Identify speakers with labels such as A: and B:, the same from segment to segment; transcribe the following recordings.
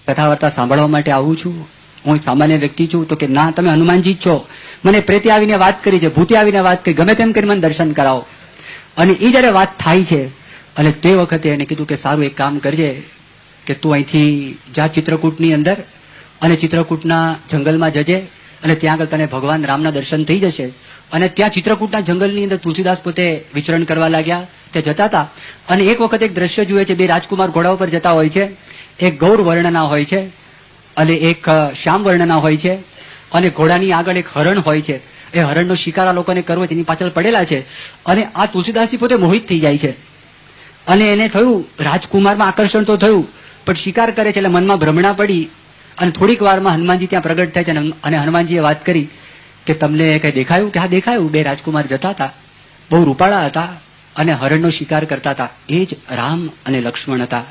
A: કથા વાર્તા સાંભળવા માટે આવું છું, હું સામાન્ય વ્યક્તિ છું. તો કે ના, તમે હનુમાનજી જ છો. મને પ્રેતે આવીને વાત કરી છે, ભૂતે આવીને વાત કરી, ગમે તેમ કરી મને દર્શન કરાવો. અને એ જયારે વાત થાય છે અને તે વખતે એને કીધું કે સારું, એક કામ કરજે કે તું અહીંથી જા ચિત્રકૂટની અંદર અને ચિત્રકૂટના જંગલમાં જજે અને ત્યાં આગળ તને ભગવાન રામના દર્શન થઈ જશે. અને ત્યાં ચિત્રકૂટના જંગલની અંદર તુલસીદાસ પોતે વિચરણ કરવા લાગ્યા. તે જતા હતા અને એક વખત એક દ્રશ્ય જુએ છે. બે રાજકુમાર ઘોડા ઉપર જતા હોય છે. એક ગૌર વર્ણના હોય છે અને એક શ્યામ વર્ણના હોય છે. અને ઘોડાની આગળ એક હરણ હોય છે. એ હરણનો શિકાર આ લોકોને કરવો છે, એની પાછળ પડેલા છે. અને આ તુલસીદાસજી પોતે મોહિત થઈ જાય છે અને એને થયું, રાજકુમારમાં આકર્ષણ તો થયું, પણ શિકાર કરે છે એટલે મનમાં ભ્રમણા પડી. અને થોડીક વારમાં હનુમાનજી ત્યાં પ્રગટ થાય છે અને હનુમાનજીએ વાત કરી કે તમને કઈ દેખાયું? કે હા દેખાયું, બે રાજકુમાર જતા હતા, બહુ રૂપાળા હતા અને હરણનો શિકાર કરતા હતા. એ જ રામ અને લક્ષ્મણ હતા,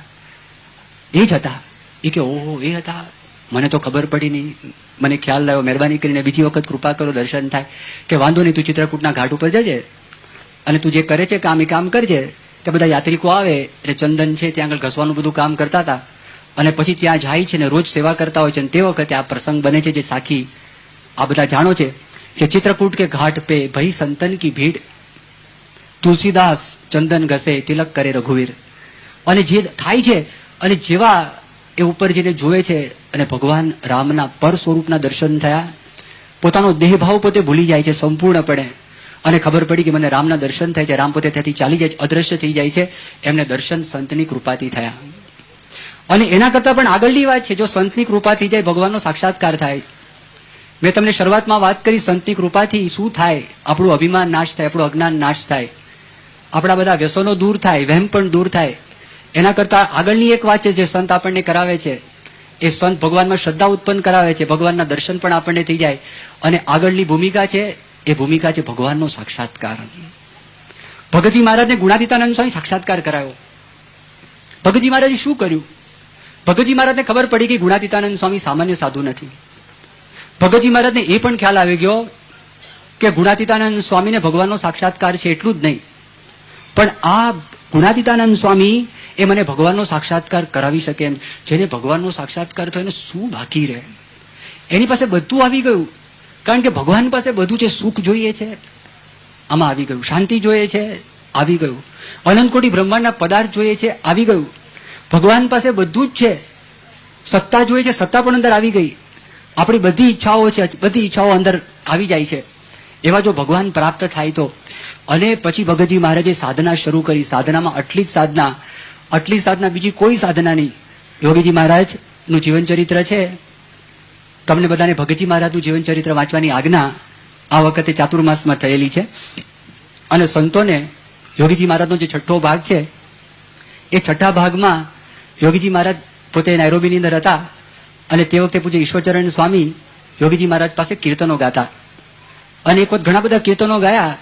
A: એ જ હતા. એ કે ઓહો, એ હતા, મને તો ખબર પડી નહીં, મને ખ્યાલ લાવ્યો, મહેરબાની કરીને બીજી વખત કૃપા કરો, દર્શન થાય. કે વાંધો નહીં, તું ચિત્રકૂટના ઘાટ ઉપર જજે અને તું જે કરે છે કામ એ કામ કરજે. તે બધા યાત્રિકો આવે એટલે ચંદન છે ત્યાં આગળ ઘસવાનું બધું કામ કરતા હતા અને પછી ત્યાં જાય છે ને રોજ સેવા કરતા હોય છે. અને તે વખતે આ પ્રસંગ બને છે જે સાખી આ બધા જાણો છે કે ચિત્રકૂટ કે ઘાટ પે ભઈ સંતન કી ભીડ, તુલસીદાસ ચંદન ઘસે તિલક કરે રઘુવીર. અને જે થાય છે અને જેવા એ ઉપર જઈને જોવે છે અને ભગવાન રામના પર સ્વરૂપના દર્શન થયા. પોતાનો દેહભાવ પોતે ભૂલી જાય છે સંપૂર્ણપણે અને ખબર પડી કે મને રામના દર્શન થાય છે. રામ પોતે ત્યાંથી ચાલી જાય છે, અદ્રશ્ય થઈ જાય છે. એમને દર્શન સંતની કૃપાથી થયા. અને એના કરતા પણ આગળની વાત છે, જો સંતની કૃપાથી જાય ભગવાનનો સાક્ષાત્કાર થાય. મેં તમને શરૂઆતમાં વાત કરી, સંતની કૃપાથી શું થાય? આપણું અભિમાન નાશ થાય, આપણું અજ્ઞાન નાશ થાય, આપણા બધા વ્યસનો દૂર થાય, વહેમ પણ દૂર થાય. એના કરતા આગળની એક વાત છે જે સંત આપણને કરાવે છે, એ સંત ભગવાનમાં શ્રદ્ધા ઉત્પન્ન કરાવે છે, ભગવાનના દર્શન પણ આપણને થઈ જાય. અને આગળની ભૂમિકા છે, એ ભૂમિકા છે ભગવાનનો સાક્ષાત્કાર. ભગતજી મહારાજને ગુણાતીતાનંદ સ્વામી સાક્ષાત્કાર કરાયો. ભગતજી મહારાજે શું કર્યું? ભગતજી મહારાજને ખબર પડી કે ગુણાતીતાનંદ સ્વામી સામાન્ય સાધુ નથી. ભગતજી મહારાજને એ પણ ખ્યાલ આવી ગયો કે ગુણાતીતાનંદ સ્વામીને ભગવાનનો સાક્ષાત્કાર છે એટલું જ નહીં, પણ આ ગુણાતીતાનંદ સ્વામી એ મને ભગવાનનો સાક્ષાત્કાર કરાવી શકે એમ. જેને ભગવાનનો સાક્ષાત્કાર થયો એને શું બાકી રહે? એની પાસે બધું આવી ગયું. કારણ કે ભગવાન પાસે બધું છે. સુખ જોઈએ છે, આમાં આવી ગયું. શાંતિ જોઈએ છે, આવી ગયું. અનંત કોટી બ્રહ્માંડના પદાર્થ જોઈએ છે, આવી ગયું. ભગવાન પાસે બધું જ છે. સત્તા જોઈએ છે, સત્તા પણ અંદર આવી ગઈ. આપણી બધી ઈચ્છાઓ છે, બધી ઈચ્છાઓ અંદર આવી જાય છે. એવા જો ભગવાન પ્રાપ્ત થાય તો. અને પછી ભગતજી મહારાજે સાધના શરૂ કરી. સાધનામાં આટલી સાધના બીજી કોઈ સાધના નહીં. યોગીજી મહારાજનું જીવન ચરિત્ર છે. તમને બધાને ભગતજી મહારાજનું જીવન ચરિત્ર વાંચવાની આજ્ઞા આ વખતે ચાતુર્માસમાં થયેલી છે. અને સંતોને યોગીજી મહારાજનો જે છઠ્ઠો ભાગ છે, એ છઠ્ઠા ભાગમાં યોગીજી મહારાજ પોતે નાયરોબીની અંદર હતા અને તે વખતે પૂજ્ય ઈશ્વરચરણ સ્વામી યોગીજી મહારાજ પાસે કીર્તનો ગાતા. અને એક વખત ઘણા બધા કીર્તનો ગાયા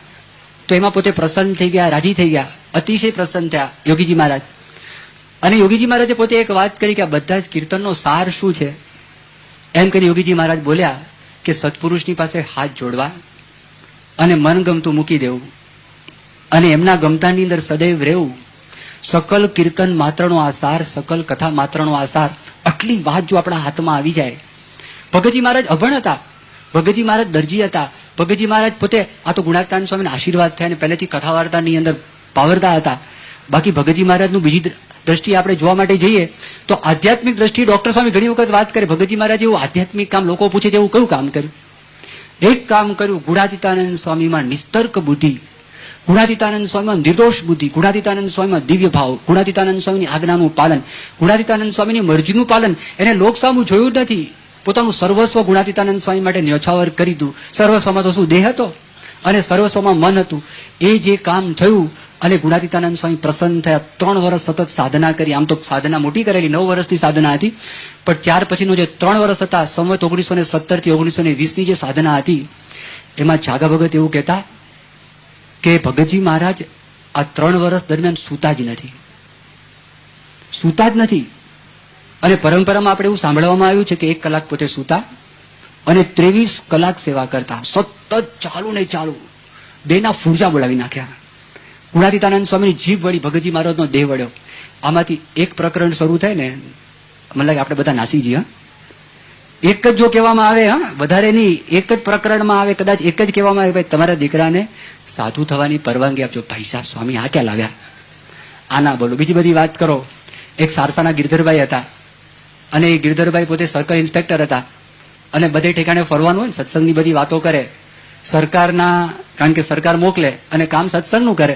A: તો એમાં પોતે પ્રસન્ન થઈ ગયા, રાજી થઈ ગયા, અતિશય પ્રસન્ન થયા યોગીજી મહારાજ. અને યોગીજી મહારાજે પોતે એક વાત કરી કે આ બધા જ કીર્તનનો સાર શું છે? એમ કરીને યોગીજી મહારાજ બોલ્યા કે સત્પુરુષની પાસે હાથ જોડવા અને મન ગમતું મૂકી દેવું અને એમના ગમતાની અંદર સદૈવ રહેવું. સકલ કીર્તન માત્રનો આસાર, સકલ કથા માત્રનો આસાર. આટલી વાત જો આપણા હાથમાં આવી જાય. ભગતજી મહારાજ અભણ હતા, ભગતજી મહારાજ દરજી હતા. ભગતજી મહારાજ પોતે આ તો ગુણાતીતાનંદ સ્વામીના આશીર્વાદ થયા અને પહેલેથી કથા વાર્તાની અંદર પાવરતા હતા. બાકી ભગતજી મહારાજનું બીજી દ્રષ્ટિએ આપણે જોવા માટે જઈએ તો આધ્યાત્મિક દ્રષ્ટિએ ડોક્ટર સ્વામી ઘણી વખત વાત કરે. ભગતજી મહારાજ એવું આધ્યાત્મિક કામ લોકો પૂછે છે એવું કયું કામ કર્યું? એક કામ કર્યું, ગુણાતીતાનંદ સ્વામીમાં નિસ્તર્ક બુદ્ધિ, ગુણાતીતાનંદ સ્વામીમાં નિર્દોષ બુદ્ધિ, ગુણાતીતાનંદ સ્વામીમાં દિવ્ય ભાવ, ગુણાતીતાનંદ સ્વામીની આજ્ઞાનું પાલન, ગુણાતીતાનંદ સ્વામીની મરજીનું પાલન. એને લોક સામું જોયું નથી. પોતાનું સર્વસ્વ ગુણાતીતાનંદ સ્વામી માટે ન્યોછાવર કરી દીધું. સર્વસ્વમાં તો શું દેહ હતો અને સર્વસ્વમાં મન હતું. એ જે કામ થયું અને ગુણાતીતાનંદ સ્વામી પ્રસન્ન થયા. 3 વર્ષ સતત સાધના કરી. આમ તો સાધના મોટી કરેલી, 9 વર્ષની સાધના હતી, પણ ત્યાર પછીનો જે 3 વર્ષ હતા, સંવત 1917 થી 1920ની જે સાધના હતી, એમાં જાગા ભગત એવું કહેતા કે ભગતજી મહારાજ આ 3 વર્ષ દરમિયાન સૂતા જ નથી. અને પરંપરામાં આપણે એવું સાંભળવામાં આવ્યું છે કે 1 કલાક પોતે સૂતા અને 23 કલાક સેવા કરતા. સતત ચાલુ ને ચાલુ, દેહના ફૂરજા બોલાવી નાખ્યા. ગુણાતીતાનંદ સ્વામીની જીભ વળી, ભગતજી મહારાજનો દેહ વળ્યો. આમાંથી એક પ્રકરણ શરૂ થાય ને, મને લાગે આપણે બધા નાસી જઈએ. એક જ જો કહેવામાં આવે, વધારે નહીં, એક જ પ્રકરણમાં આવે, કદાચ એક જ કહેવામાં આવે, ભાઈ તમારા દીકરાને સાધુ થવાની પરવાનગી આપજો. ભાઈ સાહેબ, સ્વામી આ ક્યાં લાવ્યા? આ ના બોલો. બીજી બધી વાત કરો. એક સારસાના ગિરધરભાઈ હતા, અને એ ગિરધરભાઈ પોતે સર્કલ ઇન્સ્પેક્ટર હતા, અને બધે ઠેકાણે ફરવાનું હોય ને, સત્સંગની બધી વાતો કરે. સરકારના, કારણ કે સરકાર મોકલે અને કામ સત્સંગનું કરે,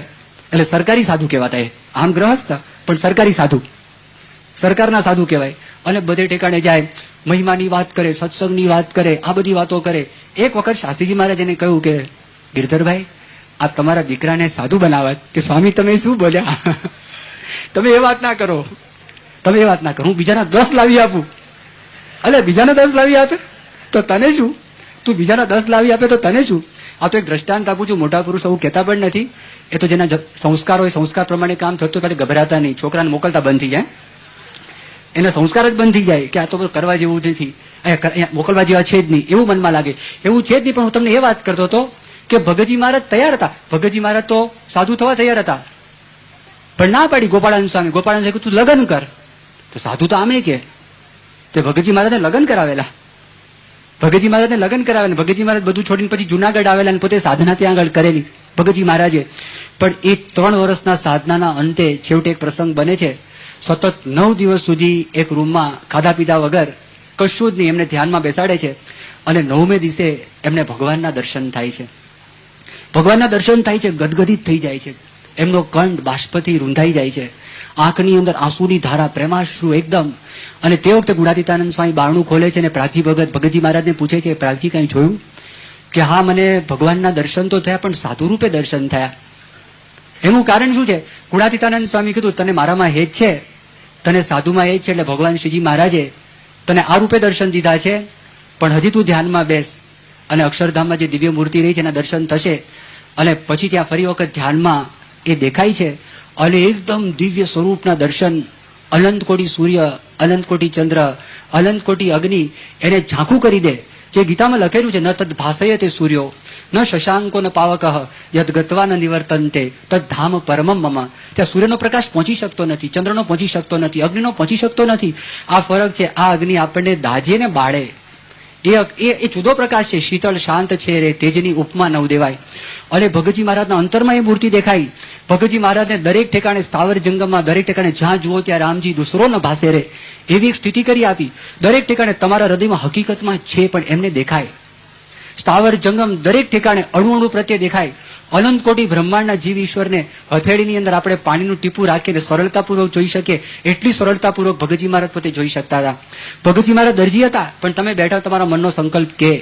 A: એટલે સરકારી સાધુ કહેવાતા. એ આમ ગ્રહસ્થ પણ સરકારી સાધુ, સરકારના સાધુ કહેવાય. અને બધે ઠેકાણે જાય, મહિમાની વાત કરે, સત્સંગની વાત કરે, આ બધી વાતો કરે. એક વખત શાસ્ત્રીજી મહારાજ એને કહ્યું કે ગિરધરભાઈ, આ તમારા દીકરાને સાધુ બનાવવા. કે સ્વામી તમે શું બોલ્યા? તમે એ વાત ના કરો, તમે એ વાત ના કરો. હું બીજાના 10 લાવી આપું. એટલે બીજાના 10 લાવી આપે તો તને શું? તું બીજાના 10 લાવી આપે તો તને શું? આ તો એક દ્રષ્ટાંત આપું છું. મોટા પુરુષ આવું કહેતા પણ નથી. એ તો જેના સંસ્કાર હોય, સંસ્કાર પ્રમાણે કામ થતું હોય, ગભરાતા નહીં. છોકરાને મોકલતા બંધ થઈ જાય, એના સંસ્કાર જ બંધ થઈ જાય કે આ તો કરવા જેવું નથી, અહીંયા મોકલવા જેવા છે જ નહીં, એવું મનમાં લાગે. એવું છે જ નહીં. પણ હું તમને એ વાત કરતો હતો કે ભગતજી મહારાજ તૈયાર હતા. ભગતજી મહારાજ તો સાધુ થવા તૈયાર હતા, પણ ના પાડી ગોપાળાનંદ સ્વામી. ગોપાળાનંદ સ્વામી તું લગ્ન કર. તો સાધુ તો આમે કે તે ભગતજી મહારાજને લગ્ન કરાવેલા. ભગતજી મહારાજને લગ્ન કરાવેલા. ભગતજી મહારાજ બધું છોડીને પછી જુનાગઢ આવેલા અને પોતે સાધના ત્યાં આગળ કરેલી ભગતજી મહારાજે. પણ એ 3 વર્ષના સાધનાના અંતે છેવટે એક પ્રસંગ બને છે. સતત 9 દિવસ સુધી એક રૂમમાં ખાધા પીધા વગર કશું જ નહીં એમને ધ્યાનમાં બેસાડે છે, અને 9મે દિવસે એમને ભગવાનના દર્શન થાય છે. ભગવાનના દર્શન થાય છે, ગદગદિત થઈ જાય છે. એમનો કંઠ બાષ્પથી રૂંધાઈ જાય છે, આંખની અંદર આંસુની ધારા, પ્રેમાશ્રુ એકદમ. અને તે વખતે ગુણાતીતાનંદ સ્વામી બારણું ખોલે છે અને પ્રાગજી ભગત ભગતજી મહારાજને પૂછે છે, પ્રાગજી કઈ જોયું? કે હા, મને ભગવાનના દર્શન તો થયા, પણ સાધુ રૂપે દર્શન થયા. એનું કારણ શું છે? ગુણાતીતાનંદ સ્વામી કીધું, તને મારામાં હેત છે, તને સાધુમાં હેત છે, એટલે ભગવાન શ્રીજી મહારાજે તને આ રૂપે દર્શન દીધા છે. પણ હજી તું ધ્યાનમાં બેસ, અને અક્ષરધામમાં જે દિવ્ય મૂર્તિ રહી છે એના દર્શન થશે. અને પછી ત્યાં ફરી વખત ધ્યાનમાં એ દેખાય છે, અને એકદમ દિવ્ય સ્વરૂપના દર્શન. અનંત કોટી સૂર્ય, અનંત કોટી ચંદ્ર, અનંત કોટી અગ્નિ એને ઝાંખું કરી દે. જે ગીતામાં લખેલું છે, ન તદ ભાસયતે સૂર્યો ન શશાંકો ન પાવકઃ યદ ગત્વા ન નિવર્તન્તે તદ ધામ પરમમ મમ. ત્યાં સૂર્યનો પ્રકાશ પહોંચી શકતો નથી, ચંદ્રનો પહોંચી શકતો નથી, અગ્નિનો પહોંચી શકતો નથી. આ ફરક છે. આ અગ્નિ આપણને દાજે ને બાળે, એ જુદો પ્રકાશ છે. શીતળ શાંત છે રે, તેજની ઉપમા નવ દેવાય. અને ભગતજી મહારાજના અંતરમાં એ મૂર્તિ દેખાઈ. ભગતજી મહારાજને દરેક ઠેકાણે, સ્થાવર જંગમમાં દરેક ઠેકાણે જ્યાં જુઓ ત્યાં રામજી દુસરો ન ભાસે રે, એવી એક સ્થિતિ કરી આપી. દરેક ઠેકાણે તમારા હૃદયમાં હકીકતમાં છે, પણ એમને દેખાય. સ્થાવર જંગમ દરેક ઠેકાણે અણુ અણુ પ્રત્યે દેખાય. અનંત કોટી બ્રહ્માંડના જીવ ઈશ્વરને હથેળીની અંદર આપણે પાણીનું ટીપું રાખીને સરળતાપૂર્વક જોઈ શકીએ, એટલી સરળતાપૂર્વક ભગતજી મહારાજ પોતે જોઈ શકતા હતા. ભગતજી મહારાજ દરજી હતા, પણ તમે બેઠા તમારા મનનો સંકલ્પ કે.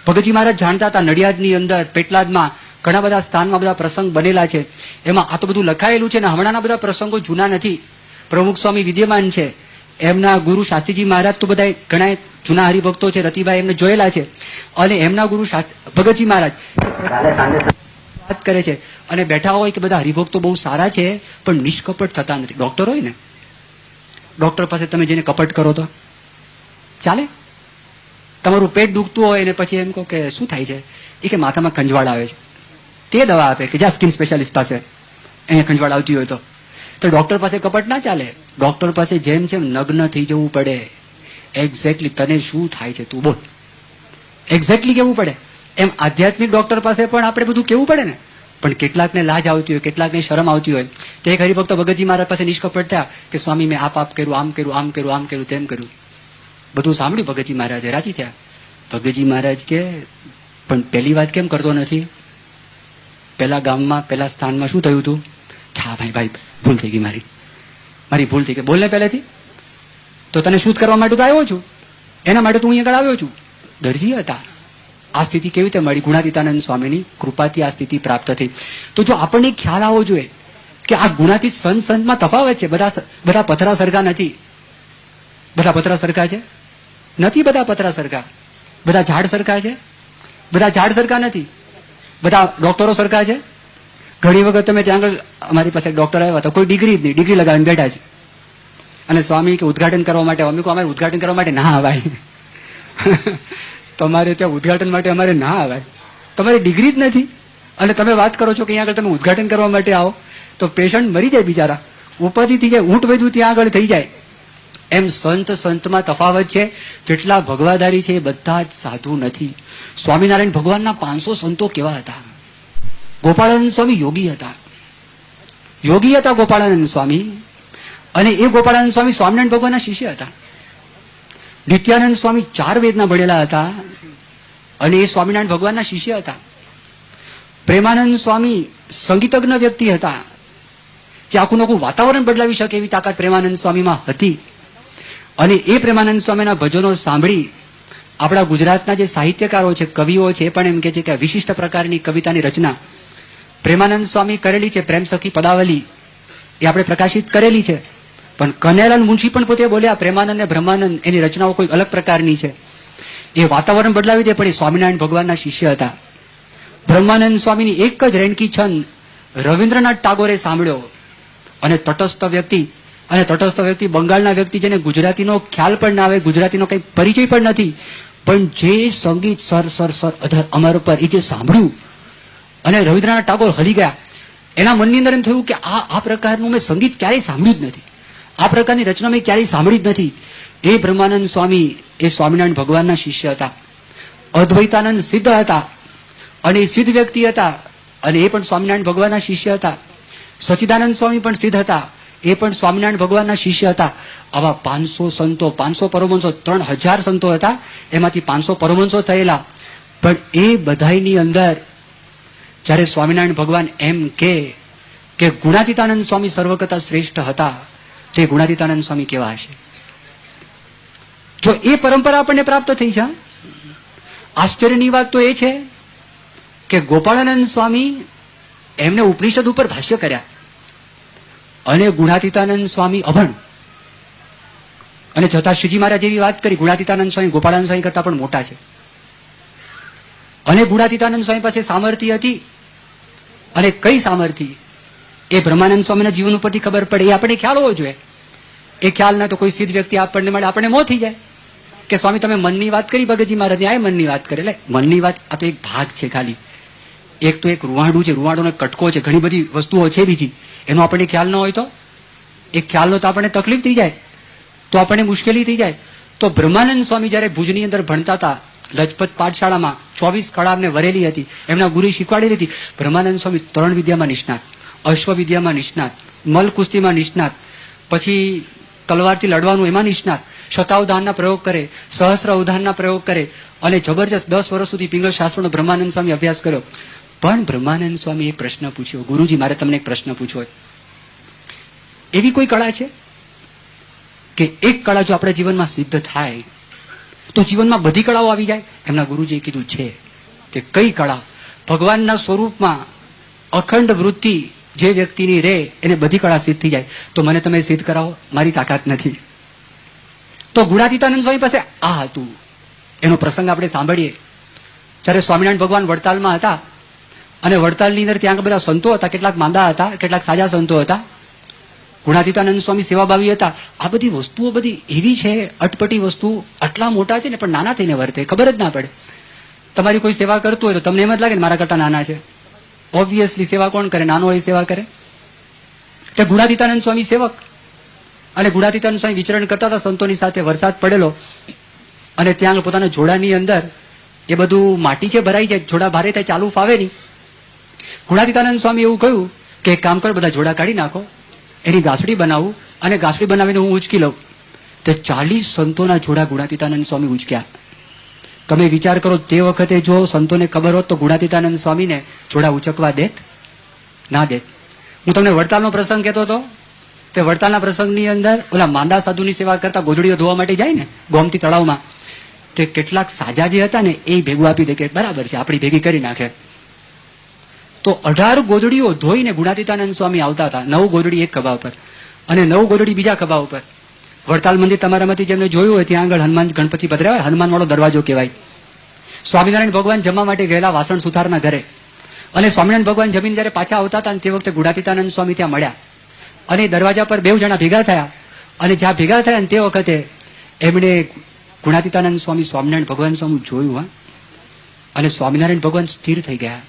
A: ભગતજી મહારાજ જાણતા હતા, નડિયાદની અંદર, પેટલાદમાં ઘણા બધા સ્થાનમાં બધા પ્રસંગ બનેલા છે. એમાં આ તો બધું લખાયેલું છે ને હમણાંના બધા પ્રસંગો જૂના નથી. પ્રમુખ સ્વામી વિદ્યમાન છે, એમના ગુરુ શાસ્ત્રીજી મહારાજ તો બધા ઘણા જૂના હરિભક્તો છે, રતિભાઈ એમને જોયેલા છે. અને એમના ગુરુ ભગતજી મહારાજ વાત કરે છે, અને બેઠા હોય કે બધા હરિભક્તો બહુ સારા છે, પણ નિષ્કપટ થતા નથી. ડોક્ટર હોય ને, ડોક્ટર પાસે તમે જઈને કપટ કરો તો ચાલે? તમારું પેટ દુખતું હોય ને પછી એમ કહો કે શું થાય છે? એ કે માથામાં ખંજવાળ આવે છે, તે દવા આપે કે જા સ્કિન સ્પેશિયાલિસ્ટ પાસે, અહીંયા ખંજવાળ આવતી હોય તો ડોક્ટર પાસે કપટ ના ચાલે. ડોક્ટર પાસે જેમ જેમ નગ્ન થઈ જવું પડે. એક્ઝેક્ટલી તને શું થાય છે તું બોલ, એક્ઝેક્ટલી કેવું પડે. એમ આધ્યાત્મિક ડોક્ટર પાસે પણ આપણે બધું કેવું પડે ને. પણ કેટલાકને લાજ આવતી હોય, કેટલાકને શરમ આવતી હોય. તે એક હરિભક્ત ભગતજી મહારાજ પાસે નિષ્કપટ થયા કે સ્વામી મેં આપ કર્યું, આમ કર્યું, આમ કર્યું, આમ કર્યું, તેમ કર્યું. બધું સાંભળ્યું ભગતજી મહારાજે, રાજી થયા. ભગતજી મહારાજ કે પણ પહેલી વાત કેમ કરતો નથી? પેલા ગામમાં, પેલા સ્થાનમાં શું થયું હતું? હા ભાઈ ભૂલ થઈ ગઈ, મારી ભૂલ થઈ ગઈ. બોલને પહેલેથી તો તને શુદ્ધ કરવા માટે તો આવ્યો છું, એના માટે તું અહીંયા આગળ આવ્યો છું. દરજી હતા. આ સ્થિતિ કેવી રીતે મળી? ગુણાતીતાનંદ સ્વામીની કૃપાથી આ સ્થિતિ પ્રાપ્ત થઈ. તો જો આપણને ખ્યાલ આવવો જોઈએ કે આ ગુણાતીત સંતમાં તફાવત છે. બધા પથરા સરખા નથી. બધા પથરા સરખા છે નથી, બધા પથરા સરખા. બધા ઝાડ સરખા છે, બધા ઝાડ સરખા નથી. બધા ડોક્ટરો સરખા છે. ઘણી વખત તમે ત્યાં આગળ, અમારી પાસે ડોક્ટર આવ્યા હતા, કોઈ ડિગ્રી જ નહીં, ડિગ્રી લગાવીને બેઠા છે. અને સ્વામી કે ઉદઘાટન કરવા માટે, અમે કહો અમારે ઉદઘાટન કરવા માટે ના આવાય. તમારે ત્યાં ઉદઘાટન માટે અમારે ના આવાય, તમારી ડિગ્રી જ નથી. અને તમે વાત કરો છો કે અહીંયા આગળ તમે ઉદઘાટન કરવા માટે આવો, તો પેશન્ટ મરી જાય બિચારા, ઉપાધિ થઈ જાય, ઊંટ વધુ ત્યાં આગળ થઈ જાય. એમ સંતમાં તફાવત છે. જેટલા ભગવાદારી છે એ બધા જ સાધુ નથી. સ્વામિનારાયણ ભગવાનના 500 સંતો કેવા હતા? ગોપાળાનંદ સ્વામી યોગી હતા. યોગી હતા ગોપાળાનંદ સ્વામી. અને એ ગોપાળાનંદ સ્વામી સ્વામિનારાયણ ભગવાનના શિષ્ય હતા. નિત્યાનંદ સ્વામી 4 વેદના ભણેલા હતા અને એ સ્વામિનારાયણ ભગવાનના શિષ્ય હતા. પ્રેમાનંદ સ્વામી સંગીતજ્ઞ વ્યક્તિ હતા. જે આખું નખું વાતાવરણ બદલાવી શકે એવી તાકાત પ્રેમાનંદ સ્વામીમાં હતી. અને એ પ્રેમાનંદ સ્વામીના ભજનો સાંભળી આપણા ગુજરાતના જે સાહિત્યકારો છે, કવિઓ છે, એ પણ એમ કે છે કે વિશિષ્ટ પ્રકારની કવિતાની રચના પ્રેમાનંદ સ્વામી કરેલી છે. પ્રેમ સખી પદાવલી એ આપણે પ્રકાશિત કરેલી છે. પણ કનૈયાલાલ મુનશી પણ પોતે બોલ્યા પ્રેમાનંદ ને બ્રહ્માનંદ એની રચનાઓ કોઈ અલગ પ્રકારની છે. એ વાતાવરણ બદલાવી દે, પણ એ સ્વામિનારાયણ ભગવાનના શિષ્ય હતા. બ્રહ્માનંદ સ્વામીની એક જ રેણકી છંદ રવિન્દ્રનાથ ટાગોરે સાંભળ્યો. અને તટસ્થ વ્યક્તિ બંગાળના વ્યક્તિ જેને ગુજરાતીનો ખ્યાલ પણ ના આવે, ગુજરાતીનો કઈ પરિચય પણ નથી, પણ જે સંગીત સર સર સર અધર અમર પર એ જે સાંભળ્યું અને રવિન્દ્રનાથ ટાગોર હલી ગયા. એના મનની અંદર એમ થયું કે આ પ્રકારનું મેં સંગીત ક્યારેય સાંભળ્યું જ નથી, આ પ્રકારની રચના મેં ક્યારેય સાંભળી જ નથી. એ બ્રહ્માનંદ સ્વામી એ સ્વામિનારાયણ ભગવાનના શિષ્ય હતા. અદ્વૈતાનંદ સિદ્ધ હતા અને એ સિદ્ધ વ્યક્તિ હતા અને એ પણ સ્વામિનારાયણ ભગવાનના શિષ્ય હતા. સચ્ચિદાનંદ સ્વામી પણ સિદ્ધ હતા, એ પણ સ્વામિનારાયણ ભગવાનના શિષ્ય હતા. આવા 500 સંતો, 500 પરમહંસો, 3000 સંતો હતા. એમાંથી 500 પરમહંસો થયેલા. પણ એ બધાની અંદર જ્યારે સ્વામિનારાયણ ભગવાન એમ કે ગુણાતીતાનંદ સ્વામી સર્વ કરતા શ્રેષ્ઠ હતા, તે ગુણાતીતાનંદ સ્વામી કેવા હશે? જો એ પરંપરા આપણને પ્રાપ્ત થઈ છે. આશ્ચર્યની વાત તો એ છે કે ગોપાળાનંદ સ્વામી એમને ઉપનિષદ ઉપર ભાષ્ય કર્યા અને ગુણાતીતાનંદ સ્વામી અભણ. અને જતા શ્રીજી મહારાજ જેવી વાત કરી, ગુણાતીતાનંદ સ્વામી ગોપાળાનંદ સ્વામી કરતા પણ મોટા છે. અને ગુણાતીતાનંદ સ્વામી પાસે સામર્થ્ય હતી. અને કઈ સામર્થ્ય એ બ્રહ્માનંદ સ્વામીના જીવન ઉપરથી ખબર પડે. એ આપણે ખ્યાલ હોવો જોઈએ. એ ખ્યાલ ના તો કોઈ સિદ્ધ વ્યક્તિ આપણને મળે આપણને મોં થઈ જાય કે સ્વામી તમે મનની વાત કરી, ભગતજી મહારાજ આ મનની વાત કરે. એટલે મનની વાત આ તો એક ભાગ છે ખાલી. એક તો એક રૂવાડું છે, રૂવાડોનો કટકો છે, ઘણી બધી વસ્તુઓ છે બીજી. એનો આપણને ખ્યાલ ન હોય તો એ ખ્યાલનો તો આપણને તકલીફ થઈ જાય, તો આપણને મુશ્કેલી થઈ જાય. તો બ્રહ્માનંદ સ્વામી જયારે ભુજની અંદર ભણતા હતા, લજપત પાઠશાળામાં 24 કળા અમને વરેલી હતી, એમના ગુરુ શીખવાડેલી હતી. બ્રહ્માનંદ સ્વામી 3 વિદ્યામાં નિષ્ણાત, અશ્વ વિદ્યામાં નિષ્ણાત, મલ કુસ્તીમાં નિષ્ણાત, પછી તલવારથી લડવાનું એમાં નિષ્ણાત, શતાવધાનના પ્રયોગ કરે, સહસ્ર અવધાનના પ્રયોગ કરે અને જબરજસ્ત 10 વર્ષ સુધી પિંગળ શાસ્ત્રનો બ્રહ્માનંદ સ્વામી અભ્યાસ કર્યો. પણ બ્રહ્માનંદ સ્વામી એક પ્રશ્ન પૂછ્યો, ગુરુજી મારે તમને એક પ્રશ્ન પૂછવો. એવી કોઈ કળા છે કે એક કળા જો આપણા જીવનમાં સિદ્ધ થાય તો જીવનમાં બધી કળાઓ આવી જાય? એમના ગુરુજીએ કીધું છે કે કઈ કળા? ભગવાનના સ્વરૂપમાં અખંડ વૃત્તિ જે વ્યક્તિની રહે એને બધી કળા સિદ્ધ થઈ જાય. તો મને તમે સિદ્ધ કરાવો, મારી તાકાત નથી. તો ગુણાતીતાનંદ સ્વામી પાસે આ હતું. એનો પ્રસંગ આપણે સાંભળીએ. જ્યારે સ્વામિનારાયણ ભગવાન વડતાલમાં હતા અને વડતાલની અંદર ત્યાં બધા સંતો હતા, કેટલાક માંદા હતા, કેટલાક સાજા સંતો હતા. ગુણાતીતાનંદ સ્વામી સેવાભાવી હતા. આ બધી વસ્તુઓ બધી એવી છે, અટપટી વસ્તુ, આટલા મોટા છે ને પણ નાના થઈને વર્તે, ખબર જ ના પડે. તમારી કોઈ સેવા કરતું હોય તો તમને એમ જ લાગે ને મારા કરતા નાના છે. ઓબ્વિયસલી સેવા કોણ કરે? નાનો હોય સેવા કરે. તે ગુણાતીતાનંદ સ્વામી સેવક. અને ગુણાતીતાનંદ સ્વામી વિચરણ કરતા હતા સંતોની સાથે. વરસાદ પડેલો અને ત્યાં પોતાના જોડાની અંદર એ બધું માટી છે ભરાઈ જાય, જોડા ભારે થાય, ચાલુ ફાવે નહીં. ગુણાતીતાનંદ સ્વામી એવું કહ્યું કે એક કામ કરો, બધા જોડા કાઢી નાખો, એની ગાસડી બનાવું અને ગાસડી બનાવીને હું ઉંચકી લઉં. તે 40 સંતોના જોડા ગુણાતીતાનંદ સ્વામી ઉંચક્યા. તમે વિચાર કરો, તે વખતે જો સંતોને ખબર હોત તો ગુણાતીતાનંદ સ્વામીને જોડા ઉચકવા દેત? ના દેત. હું તમને વડતાલનો પ્રસંગ કહેતો હતો. તે વડતાલના પ્રસંગની અંદર ઓલા માંદા સાધુની સેવા કરતા ગોદડીઓ ધોવા માટે જાય ને ગોમતી તળાવમાં, તે કેટલાક સાજા જે હતા ને એ ભેગું આપી દે કે બરાબર છે, આપણી ભેગી કરી નાખે. તો 18 ગોદડીઓ ધોઈને ગુણાતીતાનંદ સ્વામી આવતા હતા. 9 ગોદડી એક ખભા ઉપર અને 9 ગોદડી બીજા ખભા ઉપર. વડતાલ મંદિર તમારામાંથી જેમને જોયું હોય ત્યાં આગળ હનુમાન ગણપતિ પધરાવે, હનુમાન વાળો દરવાજો કહેવાય. સ્વામિનારાયણ ભગવાન જમવા માટે ગયેલા વાસણ સુથારના ઘરે, અને સ્વામિનારાયણ ભગવાન જમીન જયારે પાછા આવતા હતા તે વખતે ગુણાતીતાનંદ સ્વામી ત્યાં મળ્યા અને દરવાજા પર 2 જણા ભેગા થયા. અને જ્યાં ભેગા થયા ને તે વખતે એમણે ગુણાતીતાનંદ સ્વામી સ્વામિનારાયણ ભગવાન સામે જોયું અને સ્વામિનારાયણ ભગવાન સ્થિર થઈ ગયા,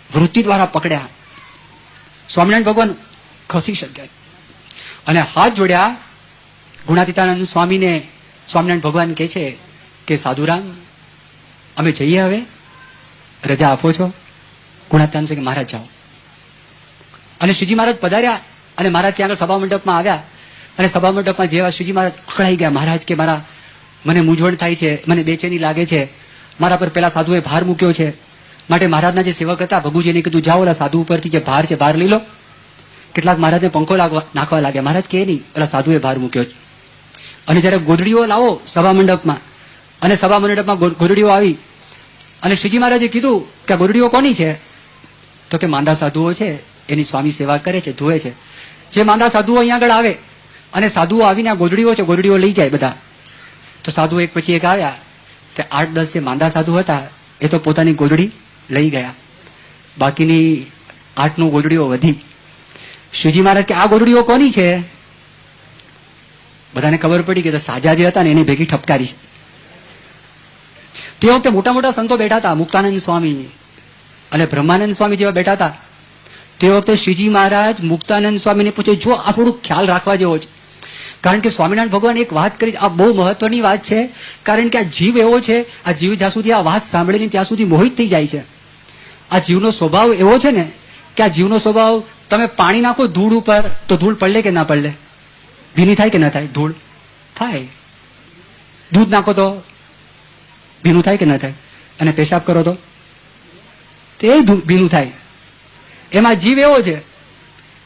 A: વૃત્તિ દ્વારા પકડ્યા. સ્વામિનારાયણ ભગવાન ખસી શક્યા અને હાથ જોડ્યા ગુણાતીતાનંદ સ્વામીને સ્વામિનારાયણ ભગવાન કહે છે કે સાધુરામ અમે જઈએ, હવે રજા આપો છો? ગુણાતીતાનંદ કે મહારાજ જાઓ. અને શ્રીજી મહારાજ પધાર્યા અને મહારાજ ત્યાં આગળ સભા મંડપમાં આવ્યા. અને સભા મંડપમાં જેવા શ્રીજી મહારાજ અકળાઈ ગયા. મહારાજ કે મારા મને મૂંઝવણ થાય છે, મને બેચેની લાગે છે, મારા પર પેલા સાધુએ ભાર મૂક્યો છે, માટે મહારાજના જે સેવક હતા ભગુજીને કીધું જાઓ ઓલા સાધુ ઉપરથી જે ભાર છે ભાર લઈ લો. કેટલાક મહારાજને પંખો નાખવા લાગ્યા. મહારાજ કે નહીં, ઓલા સાધુએ ભાર મૂક્યો છે. અને જયારે ગોધડીઓ લાવો સભા મંડપમાં, અને સભા મંડપમાં ગોધડીઓ આવી અને શ્રીજી મહારાજે કીધું કે આ ગોધડીઓ કોની છે? તો કે માંદા સાધુઓ છે, એની સ્વામી સેવા કરે છે, ધોવે છે. જે માંદા સાધુઓ અહીંયા આગળ આવે અને સાધુઓ આવીને આ ગોધડીઓ છે, ગોધડીઓ લઈ જાય બધા. તો સાધુ એક પછી એક આવ્યા, તે 8-10 જે માંદા સાધુ હતા એ તો પોતાની ગોધડી લઈ ગયા, બાકીની 8 ગોધડીઓ વધી. શ્રીજી મહારાજ કે આ ગોધડીઓ કોની છે? બધાને ખબર પડી કે સાજા જે હતા ને એની ભેગી ઠપકારી છે. તે વખતે મોટા મોટા સંતો બેઠા હતા, મુક્તાનંદ સ્વામી અને બ્રહ્માનંદ સ્વામી જેવા બેઠા હતા. તે વખતે શ્રીજી મહારાજ મુક્તાનંદ સ્વામીને પૂછે, જો આ થોડું ખ્યાલ રાખવા જેવો છે. કારણ કે સ્વામિનારાયણ ભગવાન એક વાત કરી, આ બહુ મહત્વની વાત છે. કારણ કે આ જીવ એવો છે, આ જીવ જ્યાં સુધી આ વાત સાંભળીને ત્યાં સુધી મોહિત થઈ જાય છે. આ જીવનો સ્વભાવ એવો છે ને કે આ જીવનો સ્વભાવ, તમે પાણી નાખો ધૂળ ઉપર તો ધૂળ પડલે કે ના પડલે? ભીની થાય કે ના થાય? ધૂળ થાય. દૂધ નાખો તો ભીનું થાય કે ના થાય? અને પેશાબ કરો તો તે ભીનું થાય. એમાં જીવ એવો છે,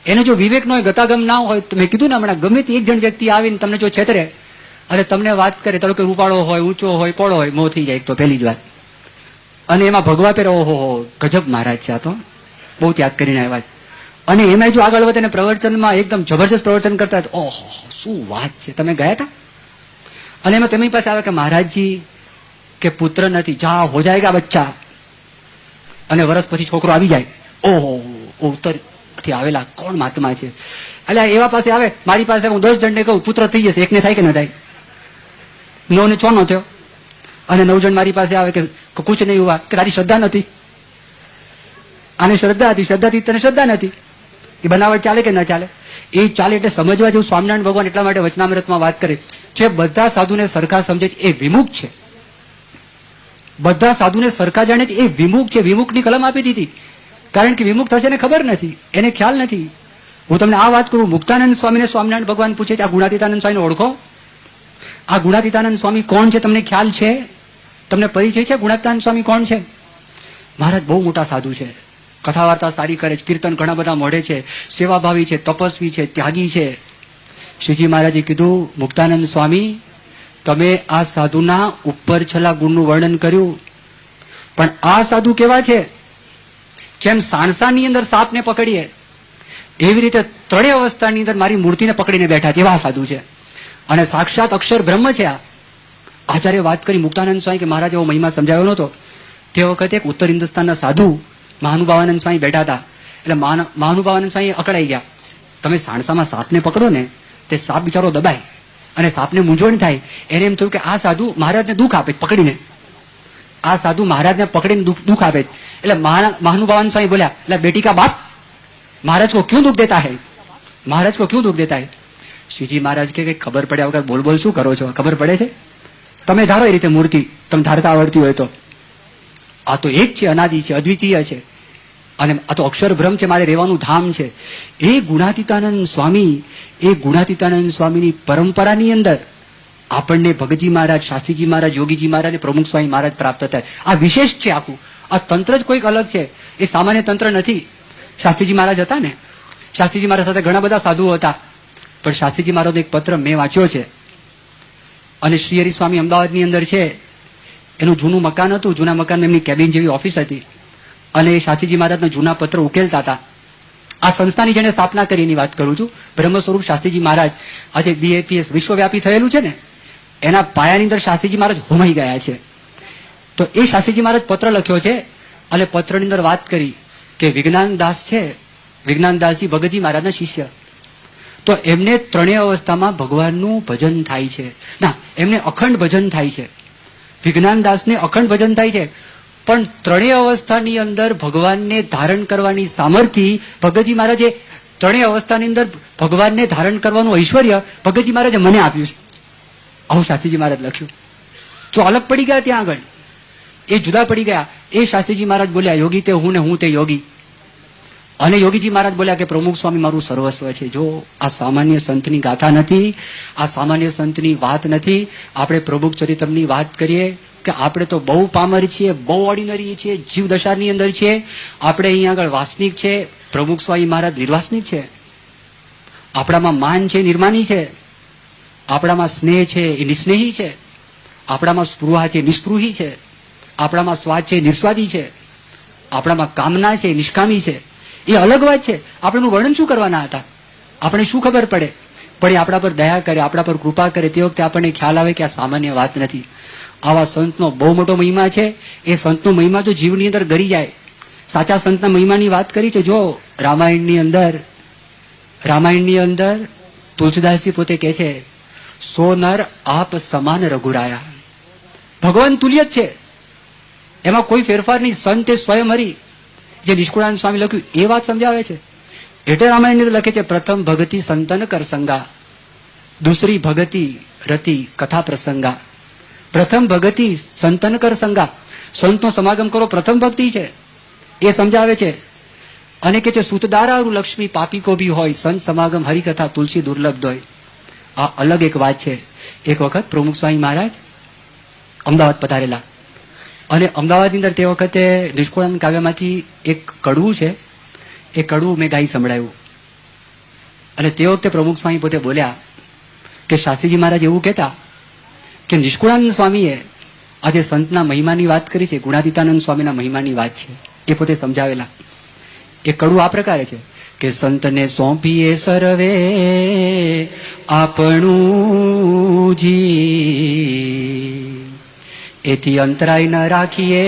A: એને જો વિવેક નો હોય, ગતાગમ ના હોય, તો મેં કીધું ને હમણાં, ગમે તે એક જણ વ્યક્તિ આવીને તમને જો છેતરે અને તમને વાત કરે, તો કે રૂપાળો હોય, ઊંચો હોય, પોળો હોય, મોં થઈ જાય તો પહેલી જ વાત. અને એમાં ભગવા પહેરે, ઓહો ગજબ મહારાજ છે, આ તો બહુ ત્યાગ કરીને આવ્યા. અને એમાં જો આગળ વધે પ્રવચનમાં એકદમ જબરજસ્ત પ્રવચન કરતા હોય, ઓહો શું વાત છે, તમે ગયા હતા? અને એમાં તેમની પાસે આવે કે મહારાજજી કે પુત્ર નથી, જા હો જાયગા બચ્ચા. અને વર્ષ પછી છોકરો આવી જાય, ઓહો ઉત્તરથી આવેલા કોણ મહાત્મા છે. એટલે એવા પાસે આવે, મારી પાસે હું 10 જણને કહું પુત્ર થઈ જશે, એકને થાય કે ન થાય? 9 ને 6 નો થયો. અને 9 જણ મારી પાસે આવે કે કુછ નહીં હુઆ, કે તારી શ્રદ્ધા નથી. આને શ્રદ્ધા હતી, શ્રદ્ધાથી તને શ્રદ્ધા નથી. એ બનાવટ ચાલે કે ન ચાલે? એ ચાલે. એટલે સમજવા જેવું સ્વામિનારાયણ ભગવાન એટલા માટે વચનામૃતમાં વાત કરે છે, બધા સાધુને સરખા સમજે એ વિમુખ છે. બધા સાધુને સરખા જાણે એ વિમુખ છે. વિમુખની કલમ આપી દીધી, કારણ કે વિમુખ થશે ને ખબર નથી, એને ખ્યાલ નથી. હું તમને આ વાત કરું, મુક્તાનંદ સ્વામીને સ્વામિનારાયણ ભગવાન પૂછે છે, આ ગુણાતીતાનંદ સ્વામીને ઓળખો? આ ગુણાતીતાનંદ સ્વામી કોણ છે તમને ખ્યાલ છે? તમને પરિચય છે ગુણાતીતાનંદ સ્વામી કોણ છે? મહારાજ બહુ મોટા સાધુ છે, કથા વાર્તા સારી કરે છે, કીર્તન ઘણા બધા મોઢે છે, સેવાભાવી છે, તપસ્વી છે, ત્યાગી છે. શ્રીજી મહારાજે કીધું, મુક્તાનંદ સ્વામી તમે આ સાધુના ઉપર છેલ્લા ગુણનું વર્ણન કર્યું, પણ આ સાધુ કેવા છે? જેમ સાણસાની અંદર સાપને પકડીએ એવી રીતે ત્રણેય અવસ્થાની અંદર મારી મૂર્તિને પકડીને બેઠા છે, એવા સાધુ છે. અને સાક્ષાત અક્ષર બ્રહ્મ છે. આ આચાર્ય વાત કરી મુક્તાનંદ સ્વામી કે મહારાજ એવો મહિમા સમજાવ્યો નહોતો. તે વખતે એક ઉત્તર હિન્દુસ્તાનના સાધુ મહાનુભાવાનંદ સ્વામી બેઠા હતા. એટલે મહાનુભાવાનંદ સ્વામી અકળાઈ ગયા, તમે સાણસામાં સાપને પકડો ને તે સાપ બિચારો દબાય અને સાપને મૂંઝવણ થાય. એને એમ થયું કે આ સાધુ મહારાજને દુઃખ આપે પકડીને, આ સાધુ મહારાજને પકડીને દુઃખ આપે. એટલે મહાનુભાવાનંદ સ્વામી બોલ્યા, એટલે બેટી કા બાપ महाराज को क्यों दुख देता है? महाराज को क्यों दुख देता है? श्रीजी महाराज के खबर પડ્યા વગર બોલ બોલ શું કરો છો? ખબર પડે છે? તમે ધારો એ રીતે મૂર્તિ, તમે ધારતા આવડતી હોય તો. આ તો એક છે, અનાદિ છે, અદ્વિતીય છે, અને આ તો અક્ષર બ્રહ્મ છે, મારે રહેવાનું ધામ છે. એ ગુણાતીતાનંદ સ્વામીની પરંપરાની અંદર આપણને ભગતજી મહારાજ, શાસ્ત્રીજી મહારાજ, યોગીજી મહારાજ, પ્રમુખ સ્વામી મહારાજ પ્રાપ્ત થાય. આ વિશેષ છે આખું. આ તંત્ર જ કોઈક અલગ છે, એ સામાન્ય તંત્ર નથી. શાસ્ત્રીજી મહારાજ હતા ને, શાસ્ત્રીજી મહારાજ સાથે ઘણા બધા સાધુઓ હતા, પણ શાસ્ત્રીજી મહારાજનો એક પત્ર મેં વાંચ્યો છે. અને શ્રી હરિ સ્વામી અમદાવાદની અંદર છે, એનું જૂનું મકાન હતું, જૂના મકાનમાં એમની કેબિન જેવી ઓફિસ હતી, અને એ શાસ્ત્રીજી મહારાજના જૂના પત્ર ઉકેલતા હતા. આ સંસ્થાની જેને સ્થાપના કરી એની વાત કરું છું, બ્રહ્મ સ્વરૂપ શાસ્ત્રીજી મહારાજ. આજે BAPS વિશ્વવ્યાપી થયેલું છે ને, એના પાયાની અંદર શાસ્ત્રીજી મહારાજ હોમાઈ ગયા છે. તો એ શાસ્ત્રીજી મહારાજ પત્ર લખ્યો છે, અને પત્રની અંદર વાત કરી કે વિજ્ઞાનદાસ છે, વિજ્ઞાનદાસજી ભગતજી મહારાજના શિષ્ય, તો એમને ત્રણેય અવસ્થામાં ભગવાનનું ભજન થાય છે. ના, એમને અખંડ ભજન થાય છે. વિજ્ઞાનદાસને અખંડ ભજન થાય છે, પણ ત્રણેય અવસ્થાની અંદર ભગવાનને ધારણ કરવાની સામર્થ્ય ભગતજી મહારાજે ત્રણેય અવસ્થાની અંદર ભગવાનને ધારણ કરવાનું ઐશ્વર્ય ભગતજી મહારાજે મને આપ્યું છે. આવું શાસ્ત્રીજી મહારાજ લખ્યું. જો અલગ પડી ગયા ત્યાં આગળ, એ જુદા પડી ગયા. એ શાસ્ત્રીજી મહારાજ બોલ્યા યોગી તે હું ને હું તે યોગી. અને યોગીજી મહારાજ બોલ્યા કે પ્રમુખ સ્વામી મારું સર્વસ્વ છે. જો આ સામાન્ય સંતની ગાથા નથી, આ સામાન્ય સંતની વાત નથી. આપણે પ્રભુક ચરિત્રની વાત કરીએ કે આપણે તો બહુ પામર છીએ, બહુ ઓર્ડિનરી છીએ, જીવ દશાની અંદર છીએ. આપણે અહીંયા આગળ વાસનિક છે, પ્રમુખ સ્વામી મહારાજ નિર્વાસનિક છે. આપણામાં માન છે, નિર્માની છે. આપણામાં સ્નેહ છે, એ નિસ્નેહી છે. આપણામાં સ્પૃહા છે, નિસ્પૃહી છે. આપણામાં સ્વાદ છે, નિસ્વાદી છે. આપણામાં કામના છે, નિષ્કામી છે. એ અલગ વાત છે. આપણેનું વર્ણન શું કરવાના હતા? આપણે શું ખબર પડે? પણ એ આપણા પર દયા કરે, આપણા પર કૃપા કરે, તે વખતે આપણને ખ્યાલ આવે કે આ સામાન્ય વાત નથી. આવા સંતનો બહુ મોટો મહિમા છે. એ સંતનો મહિમા તો જીવની અંદર ગરી જાય. સાચા સંતના મહિમાની વાત કરી છે. જો રામાયણની અંદર તુલસીદાસજી પોતે કહે છે, સો નર આપ સમાન રઘુરાયા. ભગવાન તુલ્ય જ છે, એમાં કોઈ ફેરફાર નહીં. સંત એ સ્વયં હરી, જે નિષ્કુળાનંદ સ્વામી લખ્યું એ વાત સમજાવે છે. એટલે રામાયણની અંદર લખે છે, પ્રથમ ભગતિ સંતન કર સંગા, દૂસરી ભગતિ રતિ કથા પ્રસંગા. પ્રથમ ભગતિ સંતન કર સંગા, સંતનો સમાગમ કરો, પ્રથમ ભક્તિ છે એ સમજાવે છે. અને કે છે સુતદારારું લક્ષ્મી પાપી કો ભી હોય, સંત સમાગમ હરિકથા તુલસી દુર્લભ હોય. આ અલગ એક વાત છે. એક વખત પ્રમુખ સ્વામી મહારાજ અમદાવાદ પધારેલા, અને અમદાવાદની અંદર તે વખતે નિષ્કુળાનંદ કાવ્યમાંથી એક કડવું છે, એ કડવું મેં ગાઈ સંભળાવ્યું. અને તે વખતે પ્રમુખ સ્વામી પોતે બોલ્યા કે શાસ્ત્રીજી મહારાજ એવું કહેતા કે નિષ્કુળાનંદ સ્વામીએ આજે સંતના મહિમાની વાત કરી છે, ગુણાતીતાનંદ સ્વામીના મહિમાની વાત છે, એ પોતે સમજાવેલા. એ કડવું આ પ્રકારે છે કે સંતને સોંપીએ સર્વે આપણું જી, એથી અંતરાય ન રાખીએ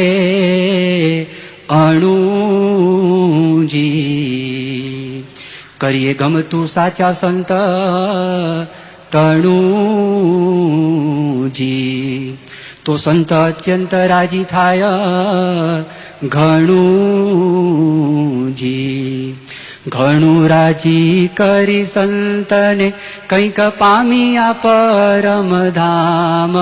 A: અણુજી, કરીએ ગમતું સાચા સંત તણુજી, તો સંત અત્યંત રાજી થાય ઘણુજી. ઘણું રાજી કરી સંતને કંઈક પામ્યા પરમધામ,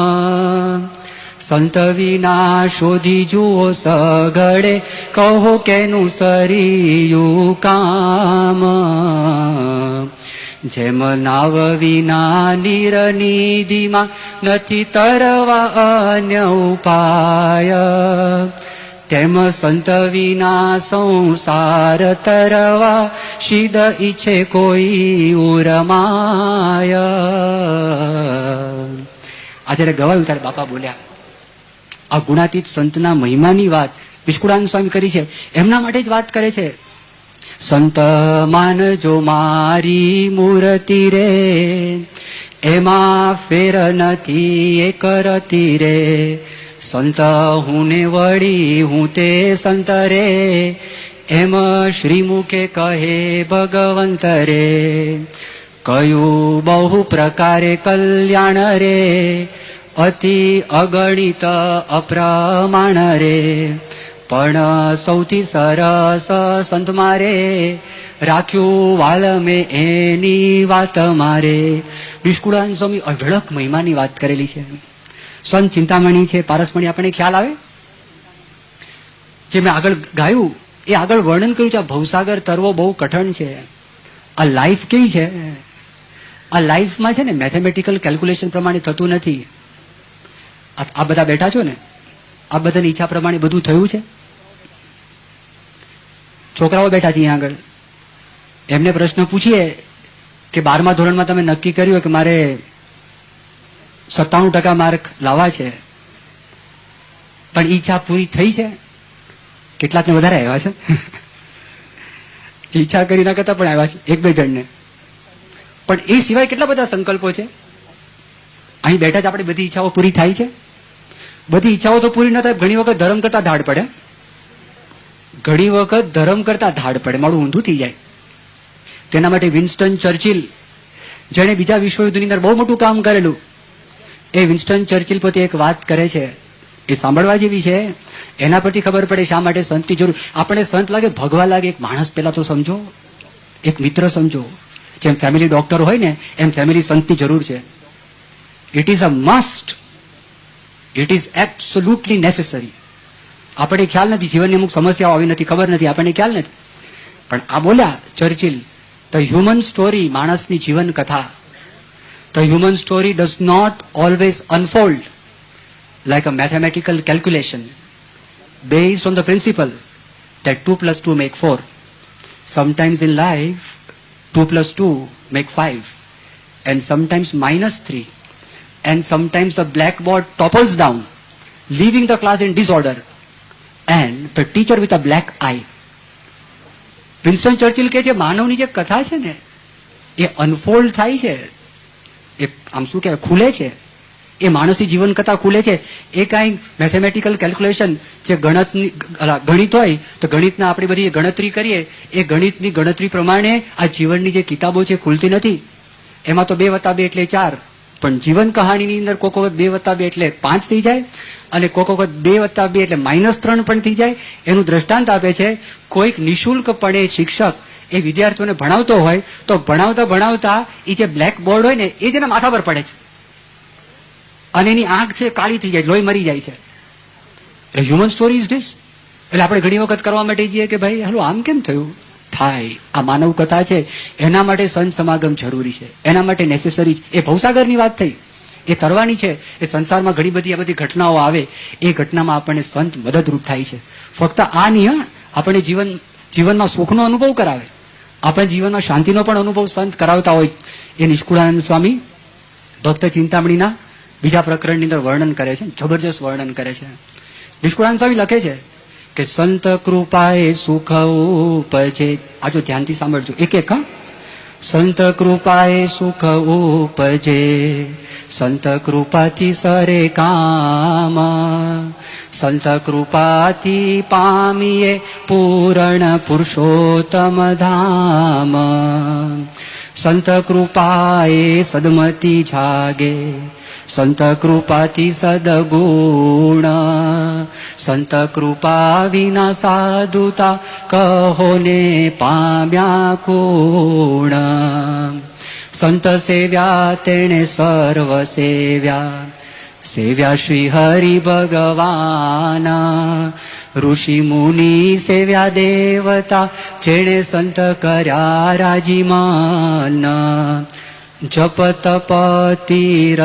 A: સંત વિના શોધી જુઓ સગડે, કહો કેનું સરિયું કામ. જેમ નાવ વિના નીર નિધિમાં નથી તરવા અન્ય ઉપાય, તેમ સંત વિના સંસાર તરવા શીદ ઈચ્છે કોઈ ઉરમાય. આ જયારે ગવાયું ત્યારે બાપા બોલ્યા, આ ગુણાતીત સંતના મહિમાની વાત નિષ્કુળાનંદ સ્વામી કરી છે, એમના માટે જ વાત કરે છે. સંત માનજો મારી મૂર્તિ રે, એમાં ફેર નથી એક રતી રે, સંત હું ને વળી હું તે સંત રે, એમ શ્રીમુખે કહે ભગવંત રે. કયું બહુ પ્રકારે કલ્યાણ રે, અતિ અગણિત અપ્રમાણ રે, પણ સૌથી સરસ સંત મારે રાખ્યું વાલ મેં એની વાત મારે. નિષ્કુળાનંદ સ્વામી અઢળક મહિમાની વાત કરેલી છે. સંત ચિંતામણી છે, પારસમણી, આપણને ખ્યાલ આવે. જે મેં આગળ ગાયું એ આગળ વર્ણન કર્યું છે. આ ભવસાગર તરવો બહુ કઠણ છે. આ લાઈફ કેવી છે? આ લાઈફમાં છે ને મેથેમેટિકલ કેલ્ક્યુલેશન પ્રમાણે થતું નથી. આ બધા બેઠા છો ને, આ બધાની ઈચ્છા પ્રમાણે બધું થયું છે? છોકરાઓ બેઠા છે અહીંયા આગળ, એમને પ્રશ્ન પૂછીએ કે 12મા ધોરણમાં તમે નક્કી કર્યું કે મારે 97% માર્ક લાવવા છે, પણ ઈચ્છા પૂરી થઈ છે? કેટલાકને વધારે આવ્યા છે, ઈચ્છા કરી ના કરતા પણ આવ્યા છે, એક બે જણને. પણ એ સિવાય કેટલા બધા સંકલ્પો છે. અહીં બેઠા જ આપણી બધી ઈચ્છાઓ પૂરી થાય છે? બધી ઈચ્છાઓ તો પૂરી ન થાય. ઘણી વખત ધર્મ કરતા ધાડ પડે, ઘણી વખત ધર્મ કરતા ધાડ પડે, મારું ઊંધું થઈ જાય. તેના માટે વિન્સ્ટન ચર્ચિલ, જેણે બીજા વિશ્વયુદ્ધની અંદર બહુ મોટું કામ કરેલું, એ વિન્સ્ટન ચર્ચિલ પોતે એક વાત કરે છે, એ સાંભળવા જેવી છે. એના પરથી ખબર પડે શા માટે સંતની જરૂર. આપણે સંત લાગે, ભગવા લાગે. એક માણસ પેલા તો સમજો, એક મિત્ર સમજો. જેમ ફેમિલી ડોક્ટર હોય ને એમ ફેમિલી સંતની જરૂર છે. It is a must. It is absolutely necessary. આપણે ખ્યાલ નથી, જીવનની અમુક સમસ્યાઓ આવી નથી, ખબર નથી, આપણને ખ્યાલ નથી. પણ આ બોલ્યા ચર્ચિલ, ધ હ્યુમન સ્ટોરી, માણસની જીવન કથા, the human story does not always unfold like a mathematical calculation based on the principle that 2 plus 2 make 4. Sometimes in life, 2 plus 2 make 5, and sometimes minus 3, and sometimes the blackboard topples down, leaving the class in disorder, and the teacher with a black eye. Winston Churchill કહે છે માનવની જે કથા છે ને એ unfold થાય છે, એ આમ શું કહેવાય ખુલે છે, એ માણસની જીવન કથા ખુલે છે. એ કાંઈ મેથેમેટિકલ કેલ્ક્યુલેશન જે ગણિત હોય તો ગણિતના આપણે બધી ગણતરી કરીએ એ ગણિતની ગણતરી પ્રમાણે આ જીવનની જે કિતાબો છે ખુલતી નથી. એમાં તો 2 + 2 એટલે 4, પણ જીવન કહાણીની અંદર કોક વખત 2 + 2 એટલે 5 થઈ જાય, અને કોક વખત 2 + 2 એટલે -3 પણ થઈ જાય. એનું દ્રષ્ટાંત આપે છે, કોઈક નિઃશુલ્કપણે શિક્ષક એ વિદ્યાર્થીઓને ભણાવતો હોય તો ભણાવતા ભણાવતા એ જે બ્લેક બોર્ડ હોય ને એ જેના માથા પર પડે છે અને એની આંખ છે કાળી થઈ જાય, લોહી મરી જાય છે. એટલે હ્યુમન સ્ટોરી ઇઝ ધીસ. એટલે આપણે ઘણી વખત કરવા માટે જઈએ કે ભાઈ હાલો આમ કેમ થયું થાય. આ માનવ કથા છે, એના માટે સંત સમાગમ જરૂરી છે, એના માટે નેસેસરી છે. એ ભવસાગરની વાત થઈ, એ તરવાની છે. એ સંસારમાં ઘણી બધી આ બધી ઘટનાઓ આવે, એ ઘટનામાં આપણને સંત મદદરૂપ થાય છે. ફક્ત આ નહીં, આપણે જીવનમાં સુખનો અનુભવ કરાવે, આપણે જીવનમાં શાંતિનો પણ અનુભવ સંત કરાવતા હોય. એ નિષ્કુળાનંદ સ્વામી ભક્ત ચિંતામણીના બીજા પ્રકરણની અંદર વર્ણન કરે છે, જબરજસ્ત વર્ણન કરે છે. નિષ્કુળાનંદ સ્વામી લખે છે કે સંત કૃપાએ સુખ ઉપજે. આજો ધ્યાનથી સાંભળજો એક એક. સંત કૃપાએ સુખ ઉપજે, સંત કૃપાથી સરે કામ, સંત કૃપાથી પામીએ પૂરણ પુરુષોત્તમ ધામ. સંત કૃપાએ સદમતી જાગે, સંત કૃપાથી સદગુણ, સંત કૃપા વિના સાધુતા કહો ને પામ્યા કોણ. સંત સેવ્યા તેણે સર્વ સેવ્યા, સેવ્યા શ્રી હરિ ભગવાન. ઋષિ મુનિ સેવ્યા દેવતા, જેણે સંત કર્યા રાજીમાન. જપ તપ તીરથ